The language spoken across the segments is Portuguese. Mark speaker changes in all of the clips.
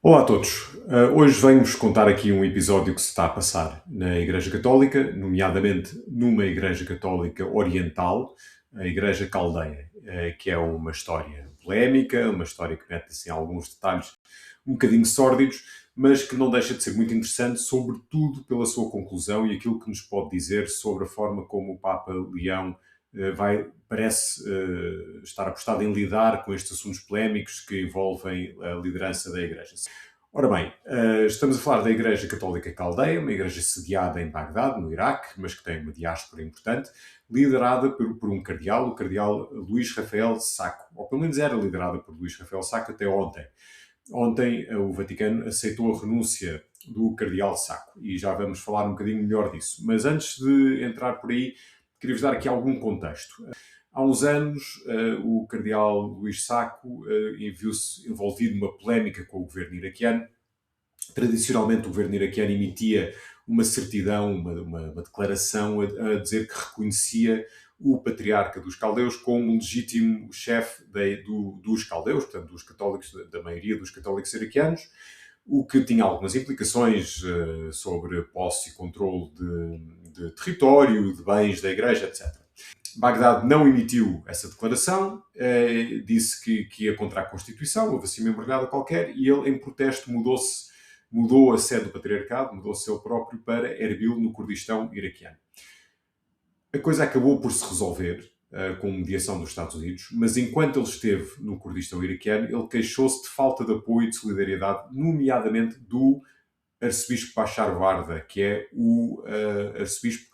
Speaker 1: Olá a todos. Hoje venho-vos contar aqui um episódio que se está a passar na Igreja Católica, nomeadamente numa Igreja Católica Oriental, a Igreja Caldeia, que é uma história polémica, uma história que mete assim, alguns detalhes um bocadinho sórdidos, mas que não deixa de ser muito interessante, sobretudo pela sua conclusão e aquilo que nos pode dizer sobre a forma como o Papa Leão parece estar apostado em lidar com estes assuntos polémicos que envolvem a liderança da Igreja. Ora bem, estamos a falar da Igreja Católica Caldeia, uma igreja sediada em Bagdade, no Iraque, mas que tem uma diáspora importante, liderada por um cardeal, o cardeal Luís Rafael Sacco, ou pelo menos era liderada por Luís Rafael Sacco até ontem. Ontem o Vaticano aceitou a renúncia do cardeal Sacco e já vamos falar um bocadinho melhor disso. Mas antes de entrar por aí, queria-vos dar aqui algum contexto. Há uns anos, o cardeal Luís Sacco viu-se envolvido numa polémica com o governo iraquiano. Tradicionalmente, o governo iraquiano emitia uma certidão, uma declaração a dizer que reconhecia o patriarca dos caldeus como legítimo chefe dos caldeus, portanto, dos católicos, da maioria dos católicos iraquianos, o que tinha algumas implicações sobre posse e controle de território, de bens da igreja, etc. Bagdade não emitiu essa declaração, disse que ia contra a Constituição, houve assim uma embrulhada qualquer, e ele, em protesto, mudou a sede do patriarcado, mudou-se ele próprio para Erbil, no Kurdistão iraquiano. A coisa acabou por se resolver com mediação dos Estados Unidos, mas enquanto ele esteve no Kurdistão iraquiano, ele queixou-se de falta de apoio e de solidariedade, nomeadamente do arcebispo Bashar Warda, que é o arcebispo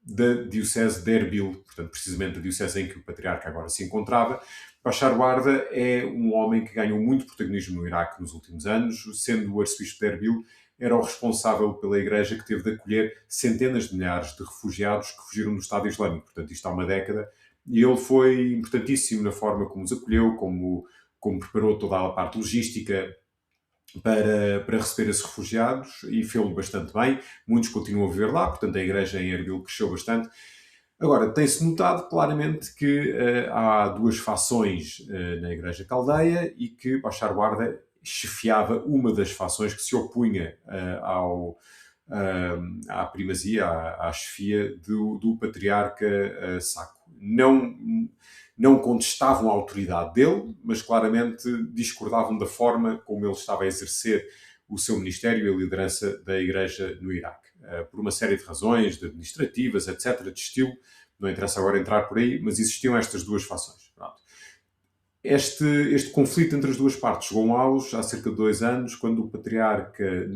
Speaker 1: da Diocese de Erbil, portanto, precisamente a diocese em que o patriarca agora se encontrava. Bashar Warda é um homem que ganhou muito protagonismo no Iraque nos últimos anos, sendo o arcebispo de Erbil, era o responsável pela igreja que teve de acolher centenas de milhares de refugiados que fugiram do Estado Islâmico, portanto, isto há uma década, e ele foi importantíssimo na forma como os acolheu, como preparou toda a parte logística para receber esses refugiados e fez-lo bastante bem. Muitos continuam a viver lá, portanto a igreja em Erbil cresceu bastante. Agora, tem-se notado claramente que há duas fações na Igreja Caldeia e que Bashar Warda chefiava uma das fações que se opunha à primazia, à chefia do patriarca Sacco. Não contestavam a autoridade dele, mas claramente discordavam da forma como ele estava a exercer o seu ministério e a liderança da Igreja no Iraque. Por uma série de razões, de administrativas, etc., de estilo, não interessa agora entrar por aí, mas existiam estas duas fações. Pronto. Este conflito entre as duas partes chegou a um auge há cerca de 2 anos, quando o patriarca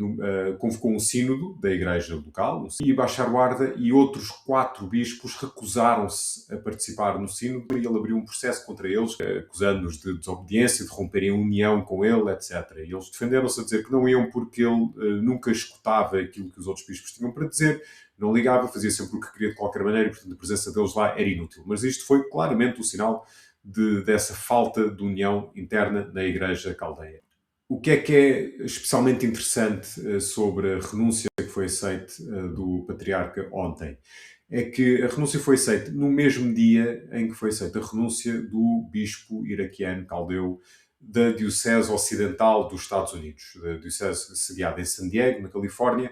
Speaker 1: convocou um sínodo da igreja local, e Bashar Warda e outros 4 bispos recusaram-se a participar no sínodo, e ele abriu um processo contra eles, acusando-os de desobediência, de romperem a união com ele, etc. E eles defenderam-se a dizer que não iam porque ele nunca escutava aquilo que os outros bispos tinham para dizer, não ligava, fazia sempre o que queria de qualquer maneira, e portanto a presença deles lá era inútil. Mas isto foi claramente o sinal dessa falta de união interna na Igreja Caldeia. O que é especialmente interessante sobre a renúncia que foi aceita do patriarca ontem? É que a renúncia foi aceita no mesmo dia em que foi aceita a renúncia do bispo iraquiano caldeu da Diocese Ocidental dos Estados Unidos, da Diocese sediada em San Diego, na Califórnia.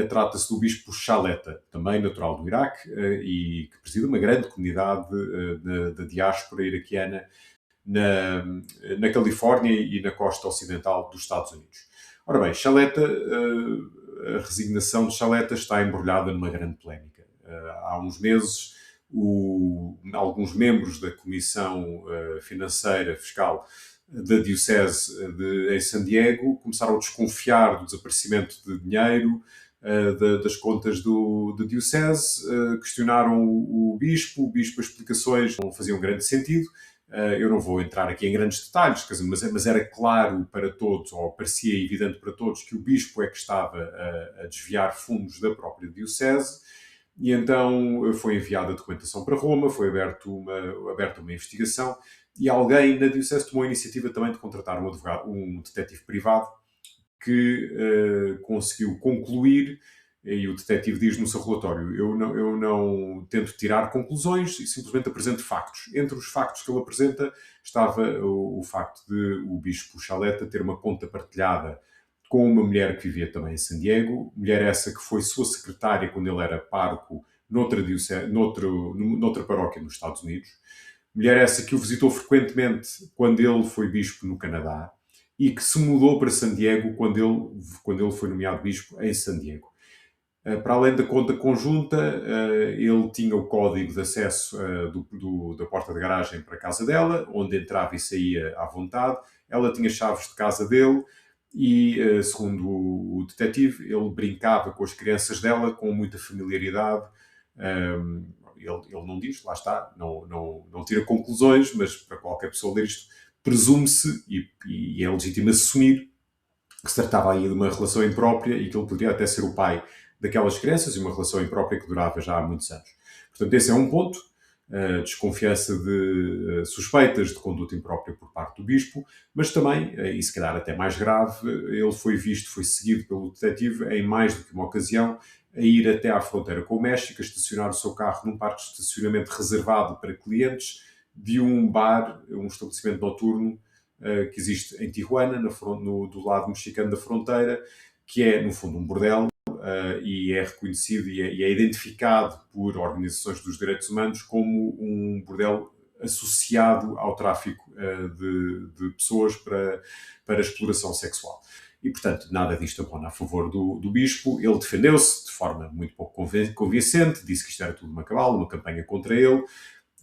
Speaker 1: Trata-se do bispo Shaleta, também natural do Iraque, e que preside uma grande comunidade da diáspora iraquiana na Califórnia e na costa ocidental dos Estados Unidos. Ora bem, a resignação de Shaleta está embrulhada numa grande polémica. Há uns meses, alguns membros da Comissão Financeira Fiscal da Diocese em San Diego começaram a desconfiar do desaparecimento de dinheiro das contas da Diocese, questionaram o bispo as explicações não faziam grande sentido. Eu não vou entrar aqui em grandes detalhes, mas era claro para todos, ou parecia evidente para todos, que o bispo é que estava a desviar fundos da própria Diocese, e então foi enviada a documentação para Roma, foi aberta uma investigação, e alguém na Diocese tomou a iniciativa também de contratar um advogado, um detetive privado, que conseguiu concluir, e o detetive diz no seu relatório, eu não tento tirar conclusões e simplesmente apresento factos. Entre os factos que ele apresenta estava o facto de o bispo Shaleta ter uma conta partilhada com uma mulher que vivia também em San Diego, mulher essa que foi sua secretária quando ele era pároco noutra paróquia nos Estados Unidos, mulher essa que o visitou frequentemente quando ele foi bispo no Canadá e que se mudou para San Diego quando ele foi nomeado bispo em San Diego. Para além da conta conjunta, ele tinha o código de acesso da porta de garagem para a casa dela, onde entrava e saía à vontade. Ela tinha chaves de casa dele e, segundo o detetive, ele brincava com as crianças dela com muita familiaridade. Ele não diz, lá está, não tira conclusões, mas para qualquer pessoa ler isto, presume-se e é legítimo assumir que se tratava aí de uma relação imprópria e que ele poderia até ser o pai daquelas crianças e uma relação imprópria que durava já há muitos anos. Portanto, esse é um ponto, desconfiança de suspeitas de conduta imprópria por parte do bispo, mas também, e se calhar até mais grave, ele foi seguido pelo detetive em mais do que uma ocasião, a ir até à fronteira com o México, a estacionar o seu carro num parque de estacionamento reservado para clientes de um bar, um estabelecimento noturno que existe em Tijuana, do lado mexicano da fronteira, que é, no fundo, um bordel e é reconhecido e é identificado por organizações dos direitos humanos como um bordel associado ao tráfico de pessoas para exploração sexual. E, portanto, nada disto abona a favor do bispo. Ele defendeu-se de forma muito pouco convincente, disse que isto era tudo uma cabala, uma campanha contra ele.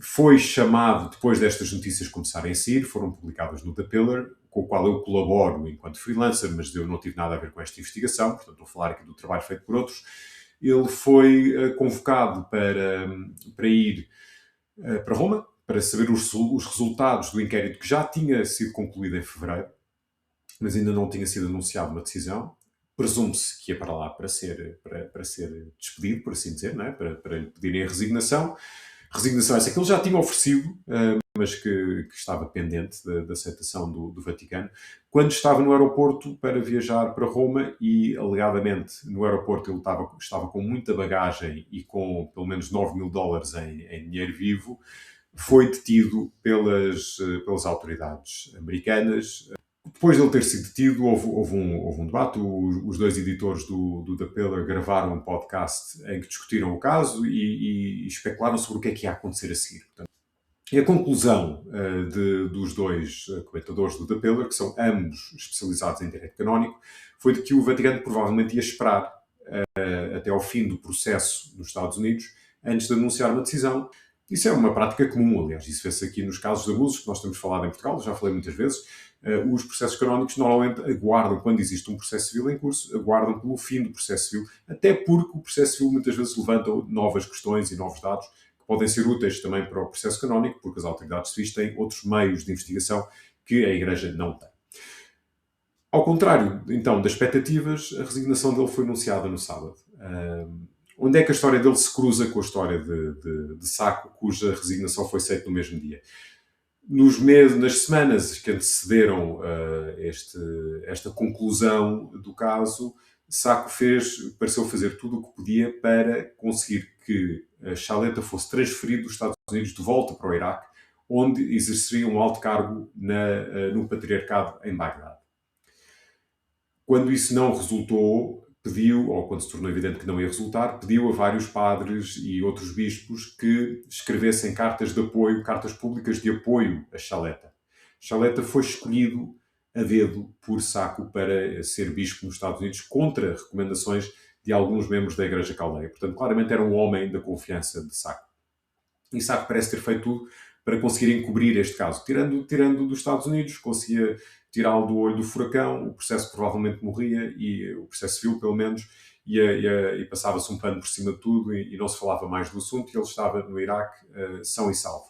Speaker 1: Foi chamado, depois destas notícias começarem a sair, foram publicadas no The Pillar, com o qual eu colaboro enquanto freelancer, mas eu não tive nada a ver com esta investigação, portanto estou a falar aqui do trabalho feito por outros. Ele foi convocado para ir para Roma, para saber os resultados do inquérito que já tinha sido concluído em fevereiro, mas ainda não tinha sido anunciada uma decisão. Presume-se que ia para lá para ser despedido, por assim dizer, não é? para lhe pedirem a resignação. Resignação essa que ele já tinha oferecido, mas que estava pendente da aceitação do Vaticano, quando estava no aeroporto para viajar para Roma e, alegadamente, no aeroporto ele estava com muita bagagem e com pelo menos $9.000 em dinheiro vivo, foi detido pelas autoridades americanas. Depois de ele ter sido detido, houve um debate. Os dois editores do The Pillar gravaram um podcast em que discutiram o caso e especularam sobre o que ia acontecer a seguir. Portanto, e a conclusão dos dois comentadores do The Pillar, que são ambos especializados em direito canónico, foi de que o Vaticano provavelmente ia esperar até ao fim do processo nos Estados Unidos antes de anunciar uma decisão. Isso é uma prática comum, aliás, isso vê-se aqui nos casos de abusos que nós temos falado em Portugal, já falei muitas vezes. Os processos canónicos normalmente aguardam, quando existe um processo civil em curso, aguardam pelo fim do processo civil, até porque o processo civil muitas vezes levanta novas questões e novos dados que podem ser úteis também para o processo canónico, porque as autoridades civis têm outros meios de investigação que a Igreja não tem. Ao contrário, então, das expectativas, a resignação dele foi anunciada no sábado. Onde é que a história dele se cruza com a história de Sacco, cuja resignação foi feita no mesmo dia? Nas semanas que antecederam esta conclusão do caso, Sacco pareceu fazer tudo o que podia para conseguir que a Shaletta fosse transferida dos Estados Unidos de volta para o Iraque, onde exerceria um alto cargo no patriarcado em Bagdade. Quando isso não resultou, ou quando se tornou evidente que não ia resultar, pediu a vários padres e outros bispos que escrevessem cartas de apoio, cartas públicas de apoio a Shaletta. Shaletta foi escolhido a dedo por Sacco para ser bispo nos Estados Unidos contra recomendações de alguns membros da Igreja Caldeia. Portanto, claramente era um homem da confiança de Sacco. E Sacco parece ter feito tudo para conseguir encobrir este caso. Tirando dos Estados Unidos, conseguia tirá-lo do olho do furacão, o processo provavelmente morria, e o processo civil, pelo menos, e passava-se um pano por cima de tudo e não se falava mais do assunto, e ele estava no Iraque são e salvo.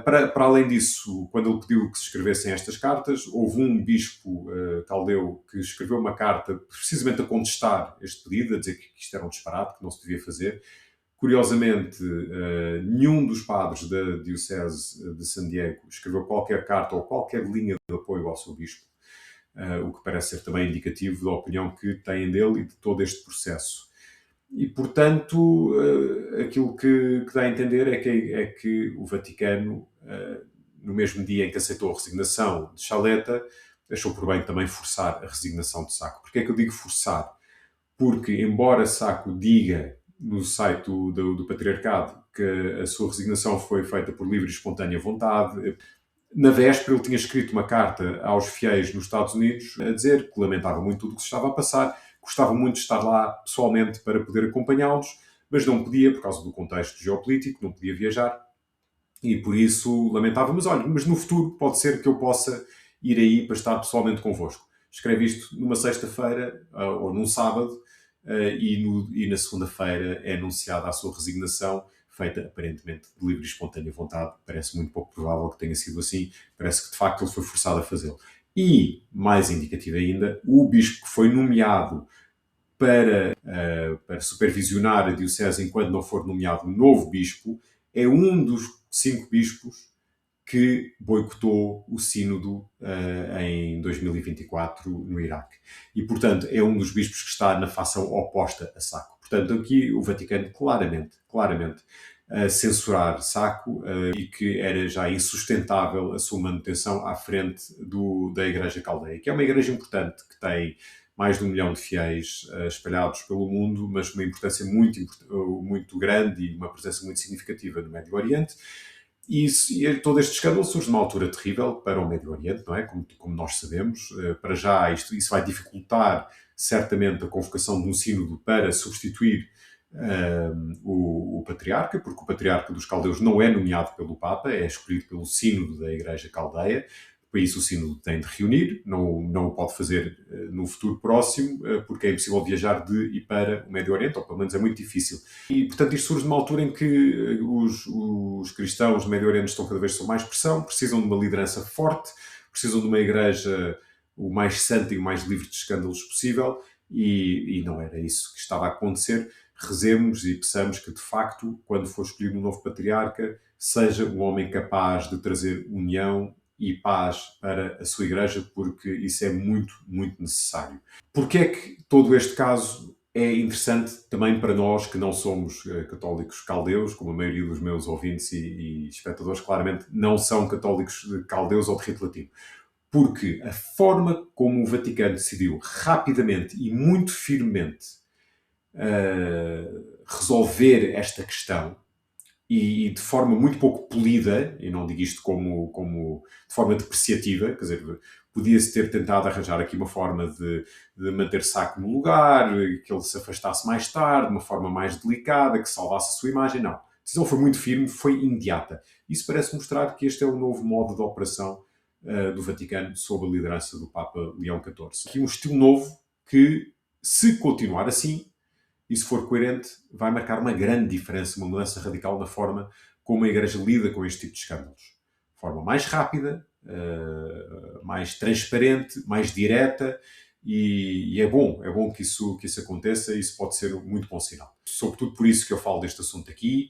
Speaker 1: Para além disso, quando ele pediu que se escrevessem estas cartas, houve um bispo caldeu que escreveu uma carta precisamente a contestar este pedido, a dizer que isto era um disparate, que não se devia fazer. Curiosamente, nenhum dos padres da Diocese de San Diego escreveu qualquer carta ou qualquer linha de apoio ao seu bispo, o que parece ser também indicativo da opinião que têm dele e de todo este processo. E, portanto, aquilo que dá a entender é que o Vaticano, no mesmo dia em que aceitou a resignação de Shaletta, achou por bem também forçar a resignação de Sacco. Porquê é que eu digo forçar? Porque, embora Sacco diga no site do Patriarcado que a sua resignação foi feita por livre e espontânea vontade, na véspera ele tinha escrito uma carta aos fiéis nos Estados Unidos a dizer que lamentava muito tudo o que se estava a passar, gostava muito de estar lá pessoalmente para poder acompanhá-los, mas não podia por causa do contexto geopolítico, não podia viajar e por isso lamentava. Mas olha, mas no futuro pode ser que eu possa ir aí para estar pessoalmente convosco. Escreve isto numa sexta-feira ou num sábado e na segunda-feira é anunciada a sua resignação, feita aparentemente de livre e espontânea vontade. Parece muito pouco provável que tenha sido assim. Parece que de facto ele foi forçado a fazê-lo. E, mais indicativo ainda, o bispo que foi nomeado para supervisionar a diocese enquanto não for nomeado um novo bispo é um dos 5 bispos que boicotou o sínodo em 2024 no Iraque. E, portanto, é um dos bispos que está na facção oposta a Sacco. Portanto, aqui o Vaticano claramente a censurar Sacco e que era já insustentável a sua manutenção à frente da Igreja Caldeia, que é uma igreja importante, que tem mais de 1 milhão de fiéis espalhados pelo mundo, mas uma importância muito grande e uma presença muito significativa no Médio Oriente. E todo este escândalo surge numa altura terrível para o Médio Oriente, não é? Como nós sabemos. Para já, isso vai dificultar certamente a convocação de um sínodo para substituir o patriarca, porque o patriarca dos caldeus não é nomeado pelo Papa, é escolhido pelo sínodo da Igreja Caldeia. Para isso o sínodo tem de reunir, não o pode fazer no futuro próximo, porque é impossível viajar de e para o Médio Oriente, ou pelo menos é muito difícil. E, portanto, isto surge numa altura em que os cristãos do Médio Oriente estão cada vez sob mais pressão, precisam de uma liderança forte, precisam de uma igreja o mais santa e o mais livre de escândalos possível, e não era isso que estava a acontecer. Rezemos e peçamos que, de facto, quando for escolhido um novo patriarca, seja um homem capaz de trazer união e paz para a sua igreja, porque isso é muito, muito necessário. Porque é que todo este caso é interessante também para nós que não somos católicos caldeus, como a maioria dos meus ouvintes e espectadores claramente não são católicos caldeus ou de rito latino? Porque a forma como o Vaticano decidiu rapidamente e muito firmemente resolver esta questão, e de forma muito pouco polida, e não digo isto como de forma depreciativa, quer dizer, podia-se ter tentado arranjar aqui uma forma de manter Sacco no lugar, que ele se afastasse mais tarde, de uma forma mais delicada, que salvasse a sua imagem. Não. A decisão foi muito firme, foi imediata. Isso parece mostrar que este é o novo modo de operação do Vaticano sob a liderança do Papa Leão XIV. Aqui um estilo novo que, se continuar assim, e se for coerente, vai marcar uma grande diferença, uma mudança radical na forma como a Igreja lida com este tipo de escândalos. De forma mais rápida, mais transparente, mais direta, e é bom que isso aconteça, e isso pode ser um muito bom sinal. Sobretudo por isso que eu falo deste assunto aqui,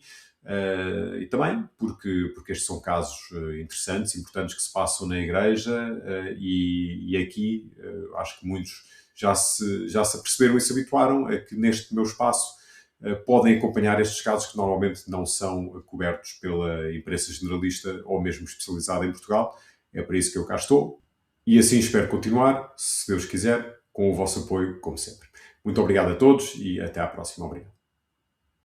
Speaker 1: e também porque estes são casos interessantes, importantes que se passam na Igreja, e aqui acho que muitos já se aperceberam e se habituaram a que neste meu espaço podem acompanhar estes casos que normalmente não são cobertos pela imprensa generalista ou mesmo especializada em Portugal. É para isso que eu cá estou e assim espero continuar, se Deus quiser, com o vosso apoio, como sempre. Muito obrigado a todos e até à próxima. Obrigado.